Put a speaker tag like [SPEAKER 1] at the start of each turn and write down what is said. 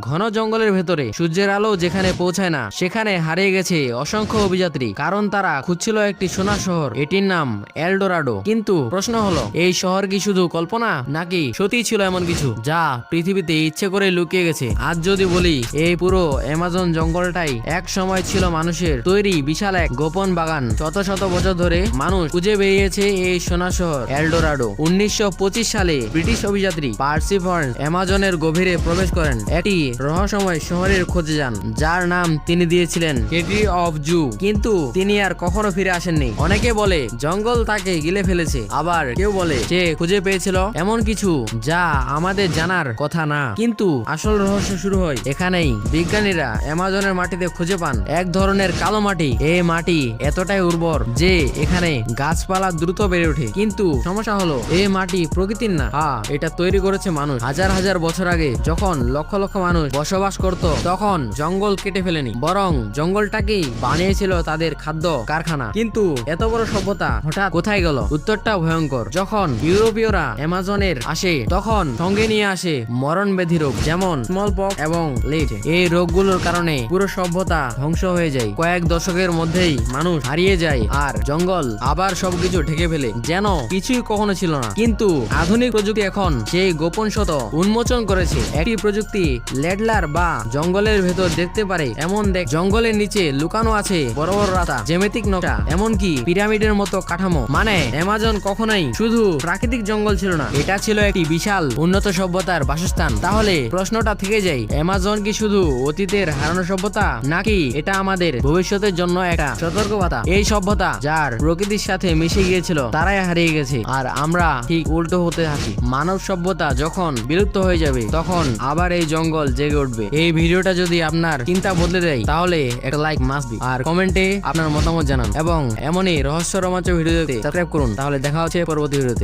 [SPEAKER 1] ঘন জঙ্গলের ভেতরে সূর্যের আলো যেখানে পৌঁছায় না সেখানে হারিয়ে গেছে অসংখ্য অভিযাত্রী, কারণ তারা খুঁজছিল একটি সোনার শহর। এটির নাম এলডোরাডো। কিন্তু প্রশ্ন হলো, এই শহর কি শুধু কল্পনা নাকি সত্যি ছিল এমন কিছু যা পৃথিবীতে ইচ্ছে করে লুকিয়ে গেছে? আজ যদি বলি এই পুরো অ্যামাজন জঙ্গলটাই এক সময় ছিল মানুষের তৈরি বিশাল এক গোপন বাগান। শত শত বছর ধরে মানুষ খুঁজে বেরিয়েছে এই সোনার শহর এলডোরাডো। 1925 সালে ব্রিটিশ অভিযাত্রী পার্সিভারেন্স অ্যামাজনের গভীরে প্রবেশ করেন, একটি রহস্যময় শহরের খোঁজে যান যার নাম তিনি দিয়েছিলেন সিটি অফ জু। কিন্তু তিনি আর কখনো ফিরে আসেননি। অনেকে বলে জঙ্গল তাকে গিলে ফেলেছে, আবার কেউ বলে সে খুঁজে পেয়েছিল এমন কিছু যা আমাদের জানার কথা না। কিন্তু আসল রহস্য শুরু হয় এখানেই। বিজ্ঞানীরা অ্যামাজনের মাটিতে খুঁজে পান এক ধরনের কালো মাটি। এই মাটি এতটাই উর্বর যে এখানে গাছপালা দ্রুত বেড়ে ওঠে। কিন্তু সমস্যা হলো এই মাটি প্রকৃতির না, এটা তৈরি করেছে মানুষ। হাজার হাজার বছর আগে যখন লক্ষ লক্ষ মানুষ বসবাস করত তখন জঙ্গল কেটে ফেলেনি, বরং জঙ্গলটাকেই বানিয়েছিল তাদের খাদ্য কারখানা। কিন্তু এত বড় সভ্যতা হঠাৎ কোথায় গেল? উত্তরটা ভয়ঙ্কর। যখন ইউরোপীয়রা অ্যামাজনের আসে তখন সঙ্গে নিয়ে আসে মরণ ব্যাধি রোগ, যেমন স্মল পক্স এবং লেট। এই রোগগুলোর কারণে পুরো সভ্যতা ধ্বংস হয়ে যায়। কয়েক দশকের মধ্যেই মানুষ হারিয়ে যায় আর জঙ্গল আবার সবকিছু ঢেকে ফেলে যেন কিছুই কখনো ছিল না। কিন্তু আধুনিক প্রযুক্তি এখন সেই গোপন শত উন্মোচন করেছে। একটি প্রযুক্তি ল্যাডলার বা জঙ্গলের ভেতর দেখতে পারে এমন জঙ্গলের নিচে লুকানো আছে বড় বড় রাস্তা, জ্যামিতিক নকশা, এমনকি পিরামিডের মতো কাঠামো। মানে অ্যামাজন কখনোই শুধু প্রাকৃতিক জঙ্গল ছিল না, এটা ছিল একটি বিশাল উন্নত সভ্যতার বাসস্থান। তাহলে প্রশ্নটা থেকে যায়, অ্যামাজন কি শুধু অতীতের হারানো সভ্যতা নাকি এটা আমাদের ভবিষ্যতের জন্য একটা সতর্কবার্তা? এই সভ্যতা যার প্রকৃতির সাথে মিশে গিয়েছিল তারাই হারিয়ে গেছে আর আমরা ঠিক উল্টো হতে থাকি। মানব সভ্যতা যখন বিলুপ্ত হয়ে যাবে তখন আবার এই জঙ্গল জেগে উঠবে। এই ভিডিওটা যদি আপনার চিন্তা বদলে দেয় তাহলে একটা লাইক মাস্ট বি, আর কমেন্টে আপনার মতামত জানান এবং এমনই রহস্য রোমাঞ্চ ভিডিও দেখতে সাবস্ক্রাইব করুন। তাহলে দেখা হচ্ছে পরবর্তী ভিডিওতে।